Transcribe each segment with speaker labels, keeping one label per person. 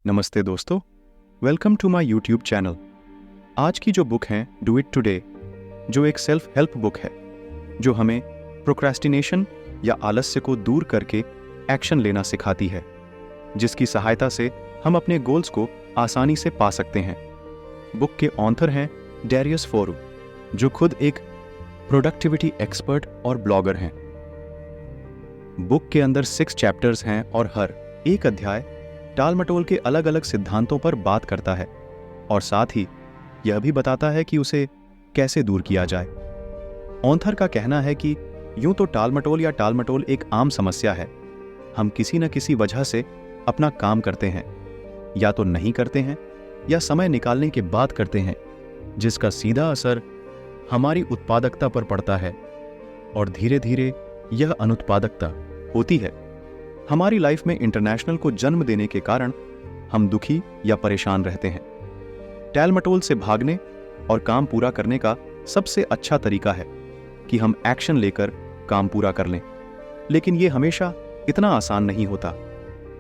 Speaker 1: नमस्ते दोस्तों, welcome to my YouTube channel. आज की जो बुक है डू इट टुडे, जो एक सेल्फ हेल्प बुक है जो हमें प्रोक्रेस्टिनेशन या आलस्य को दूर करके एक्शन लेना सिखाती है, जिसकी सहायता से हम अपने गोल्स को आसानी से पा सकते हैं। बुक के ऑथर हैं डैरियस फोरू, जो खुद एक प्रोडक्टिविटी एक्सपर्ट और ब्लॉगर हैं। बुक के अंदर 6 चैप्टर्स हैं और हर एक अध्याय टाल-मटोल के अलग अलग सिद्धांतों पर बात करता है और साथ ही यह भी बताता है कि उसे कैसे दूर किया जाए। ऑथर का कहना है कि यूं तो टाल-मटोल एक आम समस्या है। हम किसी न किसी वजह से अपना काम करते हैं, या तो नहीं करते हैं या समय निकालने के बाद करते हैं, जिसका सीधा असर हमारी उत्पादकता पर पड़ता है और धीरे धीरे यह अनुत्पादकता होती है हमारी लाइफ में इंटरनेशनल को जन्म देने के कारण हम दुखी या परेशान रहते हैं। टाल-मटोल से भागने और काम पूरा करने का सबसे अच्छा तरीका है कि हम एक्शन लेकर काम पूरा कर लें, लेकिन यह हमेशा इतना आसान नहीं होता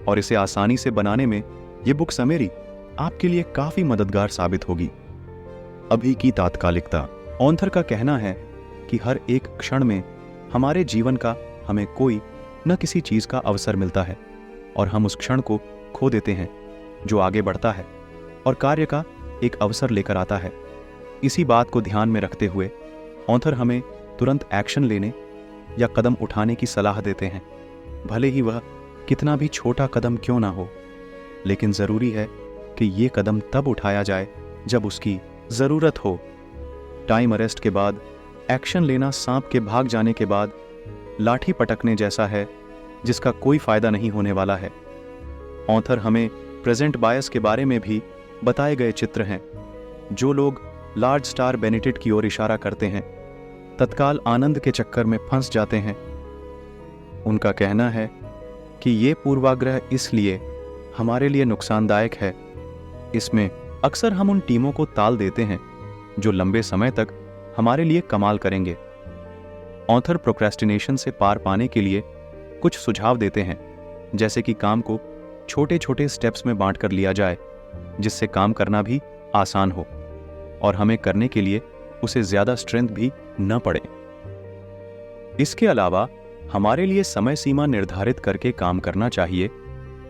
Speaker 1: और इसे आसानी से बनाने में यह बुक समेरी आपके लिए काफी मददगार साबित होगी। अभी की तात्कालिकता। ऑथर का कहना है कि हर एक क्षण में हमारे जीवन का हमें कोई न किसी चीज का अवसर मिलता है और हम उस क्षण को खो देते हैं जो आगे बढ़ता है और कार्य का एक अवसर लेकर आता है। इसी बात को ध्यान में रखते हुए ऑथर हमें तुरंत एक्शन लेने या कदम उठाने की सलाह देते हैं, भले ही वह कितना भी छोटा कदम क्यों ना हो, लेकिन जरूरी है कि ये कदम तब उठाया जाए जब उसकी जरूरत हो। टाइम अरेस्ट के बाद एक्शन लेना सांप के भाग जाने के बाद लाठी पटकने जैसा है, जिसका कोई फायदा नहीं होने वाला है। ऑथर हमें प्रेजेंट बायस के बारे में भी बताए गए चित्र हैं। जो लोग लार्ज स्टार बेनेडिक्ट की ओर इशारा करते हैं, तत्काल आनंद के चक्कर में फंस जाते हैं। उनका कहना है कि ये पूर्वाग्रह इसलिए हमारे लिए नुकसानदायक है, इसमें अक्सर हम उन टीमों को ताल देते हैं जो लंबे समय तक हमारे लिए कमाल करेंगे। ऑथर प्रोक्रेस्टिनेशन से पार पाने के लिए कुछ सुझाव देते हैं, जैसे कि काम को छोटे छोटे स्टेप्स में बांट कर लिया जाए, जिससे काम करना भी आसान हो और हमें करने के लिए उसे ज्यादा स्ट्रेंथ भी न पड़े। इसके अलावा हमारे लिए समय सीमा निर्धारित करके काम करना चाहिए।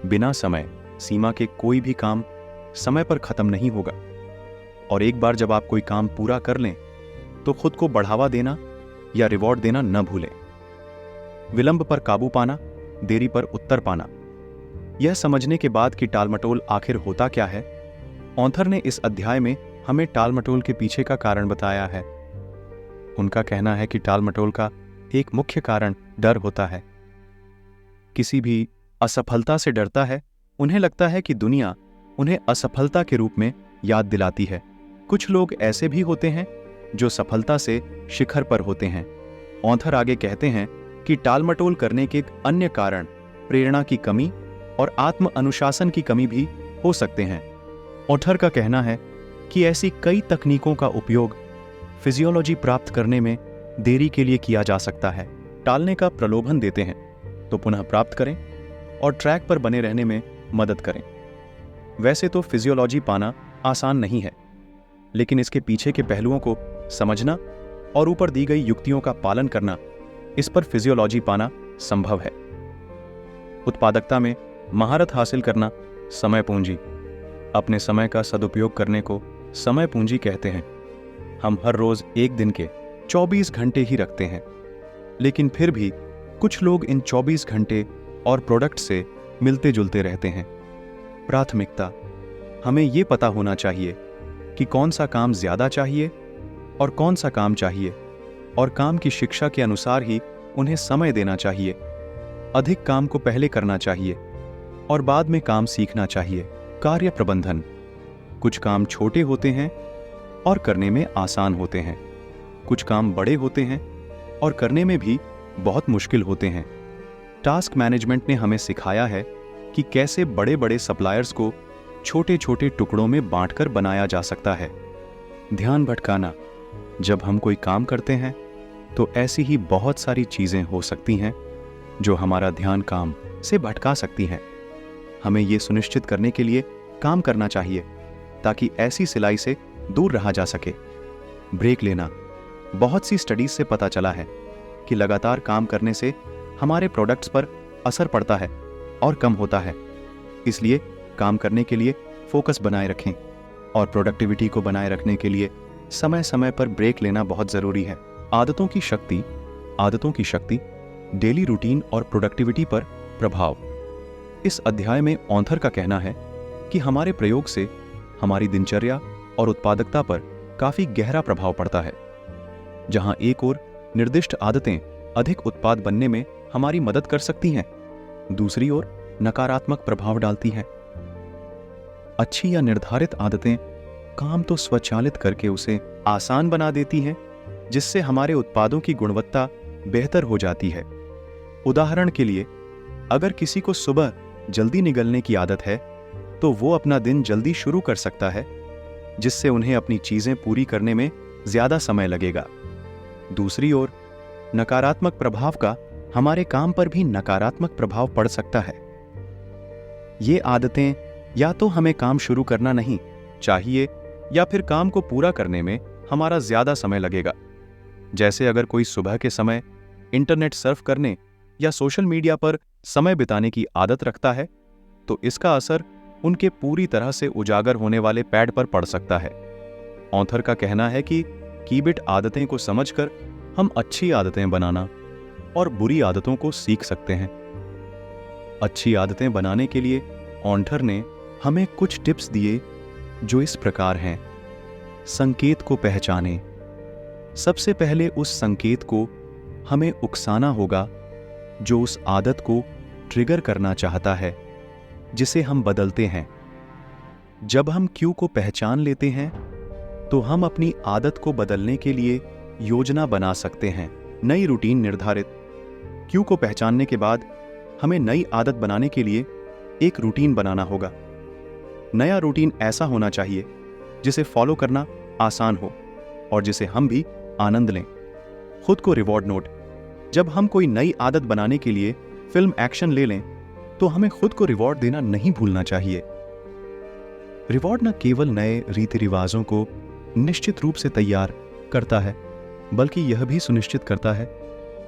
Speaker 1: बिना समय सीमा के कोई भी काम समय पर खत्म नहीं होगा और एक बार जब आप कोई काम पूरा कर लें तो खुद को बढ़ावा देना या रिवॉर्ड देना न भूलें। विलंब पर काबू पाना, देरी पर उत्तर पाना। यह समझने के बाद कि टाल-मटोल आखिर होता क्या है, ऑथर ने इस अध्याय में हमें टाल-मटोल के पीछे का कारण बताया है। उनका कहना है कि टाल-मटोल का एक मुख्य कारण डर होता है। किसी भी असफलता से डरता है। उन्हें लगता है कि दुनिया उन्हें असफलता के रूप में याद दिलाती है। कुछ लोग ऐसे भी होते हैं जो सफलता से शिखर पर होते हैं। ऑथर आगे कहते हैं कि टाल-मटोल करने के एक अन्य कारण प्रेरणा की कमी और आत्म अनुशासन की कमी भी हो सकते हैं। ऑथर का कहना है कि ऐसी कई तकनीकों का उपयोग फिजियोलॉजी प्राप्त करने में देरी के लिए किया जा सकता है। टालने का प्रलोभन देते हैं तो पुनः प्राप्त करें और ट्रैक पर बने रहने में मदद करें। वैसे तो फिजियोलॉजी पाना आसान नहीं है, लेकिन इसके पीछे के पहलुओं को समझना और ऊपर दी गई युक्तियों का पालन करना, इस पर फिजियोलॉजी पाना संभव है। उत्पादकता में महारत हासिल करना समय पूंजी। अपने समय का सदुपयोग करने को समय पूंजी कहते हैं। हम हर रोज एक दिन के 24 घंटे ही रखते हैं, लेकिन फिर भी कुछ लोग इन 24 घंटे और प्रोडक्ट से मिलते जुलते रहते हैं। प्राथमिकता। हमें यह पता होना चाहिए कि कौन सा काम ज्यादा चाहिए और कौन सा काम चाहिए, और काम की शिक्षा के अनुसार ही उन्हें समय देना चाहिए। अधिक काम को पहले करना चाहिए और बाद में काम सीखना चाहिए। कार्य प्रबंधन। कुछ काम छोटे होते हैं और करने में आसान होते हैं। कुछ काम बड़े होते हैं और करने में भी बहुत मुश्किल होते हैं। टास्क मैनेजमेंट ने हमें सिखाया है कि कैसे बड़े बड़े सप्लायर्स को छोटे छोटे टुकड़ों में बांटकर बनाया जा सकता है। ध्यान भटकाना। जब हम कोई काम करते हैं तो ऐसी ही बहुत सारी चीजें हो सकती हैं जो हमारा ध्यान काम से भटका सकती हैं। हमें ये सुनिश्चित करने के लिए काम करना चाहिए ताकि ऐसी सिलाई से दूर रहा जा सके। ब्रेक लेना। बहुत सी स्टडीज से पता चला है कि लगातार काम करने से हमारे प्रोडक्ट्स पर असर पड़ता है और कम होता है। इसलिए काम करने के लिए फोकस बनाए रखें और प्रोडक्टिविटी को बनाए रखने के लिए समय समय पर ब्रेक लेना बहुत जरूरी है। आदतों की शक्ति, डेली रूटीन और प्रोडक्टिविटी पर प्रभाव। इस अध्याय में ऑथर का कहना है कि हमारे प्रयोग से हमारी दिनचर्या और उत्पादकता पर काफी गहरा प्रभाव पड़ता है। जहां एक ओर निर्दिष्ट आदतें अधिक उत्पाद बनने में हमारी मदद कर सकती हैं, दूसरी ओर नकारात्मक प्रभाव डालती हैं। अच्छी या निर्धारित आदतें काम तो स्वचालित करके उसे आसान बना देती हैं, जिससे हमारे उत्पादों की गुणवत्ता बेहतर हो जाती है। उदाहरण के लिए, अगर किसी को सुबह जल्दी निकलने की आदत है तो वो अपना दिन जल्दी शुरू कर सकता है, जिससे उन्हें अपनी चीजें पूरी करने में ज्यादा समय लगेगा। दूसरी ओर नकारात्मक प्रभाव का हमारे काम पर भी नकारात्मक प्रभाव पड़ सकता है। ये आदतें या तो हमें काम शुरू करना नहीं चाहिए या फिर काम को पूरा करने में हमारा ज्यादा समय लगेगा। जैसे अगर कोई सुबह के समय इंटरनेट सर्फ करने या सोशल मीडिया पर समय बिताने की आदत रखता है, तो इसका असर उनके पूरी तरह से उजागर होने वाले पैड पर पड़ सकता है। ऑथर का कहना है कि कीबिट आदतें को समझकर हम अच्छी आदतें बनाना और बुरी आदतों को सीख सकते हैं। अच्छी आदतें बनाने के लिए ऑथर ने हमें कुछ टिप्स दिए जो इस प्रकार हैं। संकेत को पहचानें। सबसे पहले उस संकेत को हमें उकसाना होगा जो उस आदत को ट्रिगर करना चाहता है, जिसे हम बदलते हैं। जब हम क्यू को पहचान लेते हैं तो हम अपनी आदत को बदलने के लिए योजना बना सकते हैं। नई रूटीन निर्धारित। क्यू को पहचानने के बाद हमें नई आदत बनाने के लिए एक रूटीन बनाना होगा। नया रूटीन ऐसा होना चाहिए जिसे फॉलो करना आसान हो और जिसे हम भी आनंद लें। खुद को रिवॉर्ड नोट। जब हम कोई नई आदत बनाने के लिए फिल्म एक्शन ले लें तो हमें खुद को रिवॉर्ड देना नहीं भूलना चाहिए। रिवॉर्ड न केवल नए रीति रिवाजों को निश्चित रूप से तैयार करता है, बल्कि यह भी सुनिश्चित करता है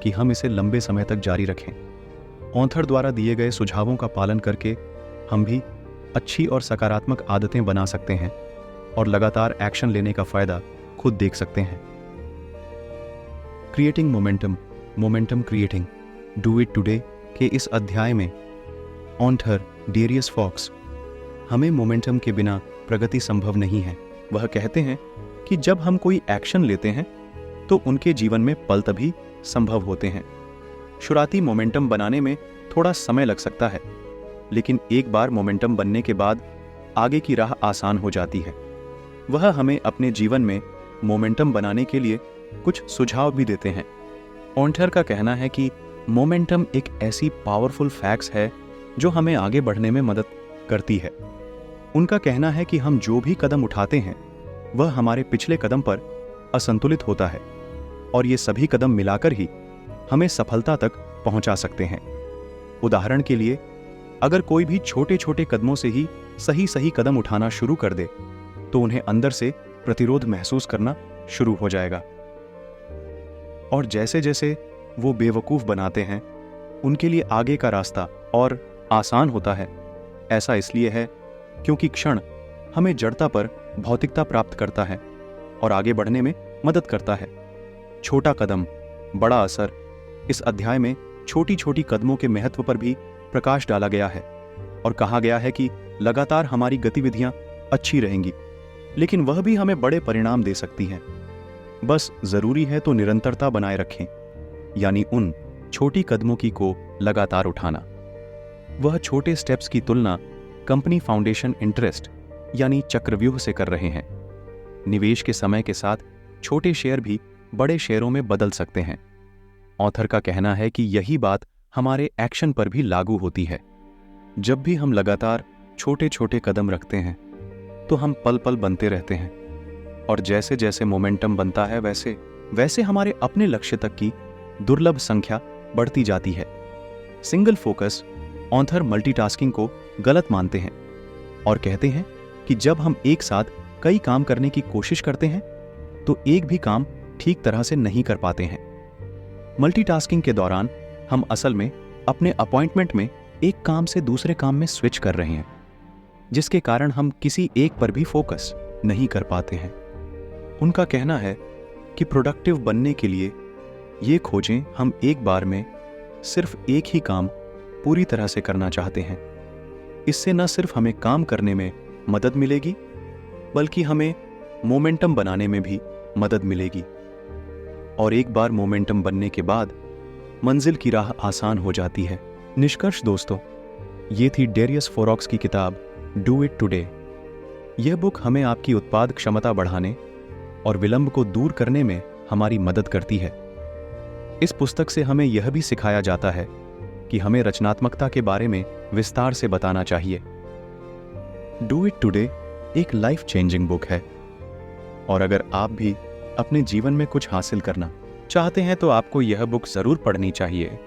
Speaker 1: कि हम इसे लंबे समय तक जारी रखें। ऑथर द्वारा दिए गए सुझावों का पालन करके हम भी अच्छी और सकारात्मक आदतें बना सकते हैं और लगातार एक्शन लेने का फायदा खुद देख सकते हैं। Creating momentum creating, do it today के इस अध्याय में ऑथर डेरियस फॉक्स हमें मोमेंटम के बिना प्रगति संभव नहीं है। वह कहते हैं कि जब हम कोई एक्शन लेते हैं तो उनके जीवन में पल तभी संभव होते हैं। शुरुआती मोमेंटम बनाने में थोड़ा समय लग सकता है, लेकिन एक बार मोमेंटम बनने के बाद आगे की राह आसान हो जाती है। वह हमें अपने जीवन में मोमेंटम बनाने के लिए कुछ सुझाव भी देते हैं। ऑथर का कहना है कि मोमेंटम एक ऐसी पावरफुल फैक्ट्स है जो हमें आगे बढ़ने में मदद करती है। उनका कहना है कि हम जो भी कदम उठाते हैं वह हमारे पिछले कदम पर असंतुलित होता है और ये सभी कदम मिलाकर ही हमें सफलता तक पहुंचा सकते हैं। उदाहरण के लिए, अगर कोई भी छोटे छोटे कदमों से ही सही कदम उठाना शुरू कर दे तो उन्हें अंदर से प्रतिरोध महसूस करना शुरू हो जाएगा और जैसे जैसे वो बेवकूफ बनाते हैं उनके लिए आगे का रास्ता और आसान होता है। ऐसा इसलिए है क्योंकि क्षण हमें जड़ता पर भौतिकता प्राप्त करता है और आगे बढ़ने में मदद करता है। छोटा कदम, बड़ा असर। इस अध्याय में छोटी छोटी कदमों के महत्व पर भी प्रकाश डाला गया है और कहा गया है कि लगातार हमारी गतिविधियां अच्छी रहेंगी, लेकिन वह भी हमें बड़े परिणाम दे सकती हैं। बस जरूरी है तो निरंतरता बनाए रखें, यानी उन छोटी कदमों की को लगातार उठाना। वह छोटे स्टेप्स की तुलना कंपनी फाउंडेशन इंटरेस्ट यानी चक्रव्यूह से कर रहे हैं। निवेश के समय के साथ छोटे शेयर भी बड़े शेयरों में बदल सकते हैं। ऑथर का कहना है कि यही बात हमारे एक्शन पर भी लागू होती है। जब भी हम लगातार छोटे छोटे कदम रखते हैं तो हम पल पल बनते रहते हैं और जैसे जैसे मोमेंटम बनता है वैसे वैसे हमारे अपने लक्ष्य तक की दुर्लभ संख्या बढ़ती जाती है। Single focus. ऑथर मल्टीटास्किंग को गलत मानते हैं और कहते हैं कि जब हम एक साथ कई काम करने की कोशिश करते हैं तो एक भी काम ठीक तरह से नहीं कर पाते हैं। मल्टीटास्किंग के दौरान हम असल में अपने अपॉइंटमेंट में एक काम से दूसरे काम में स्विच कर रहे हैं, जिसके कारण हम किसी एक पर भी फोकस नहीं कर पाते हैं। उनका कहना है कि प्रोडक्टिव बनने के लिए ये खोजें हम एक बार में सिर्फ एक ही काम पूरी तरह से करना चाहते हैं। इससे न सिर्फ हमें काम करने में मदद मिलेगी बल्कि हमें मोमेंटम बनाने में भी मदद मिलेगी, और एक बार मोमेंटम बनने के बाद मंजिल की राह आसान हो जाती है। निष्कर्ष दोस्तों, ये थी डेरियस फोरॉक्स की किताब डू इट टुडे। यह बुक हमें आपकी उत्पाद क्षमता बढ़ाने और विलंब को दूर करने में हमारी मदद करती है। इस पुस्तक से हमें यह भी सिखाया जाता है कि हमें रचनात्मकता के बारे में विस्तार से बताना चाहिए। डू इट टुडे एक लाइफ चेंजिंग बुक है, और अगर आप भी अपने जीवन में कुछ हासिल करना चाहते हैं तो आपको यह बुक जरूर पढ़नी चाहिए।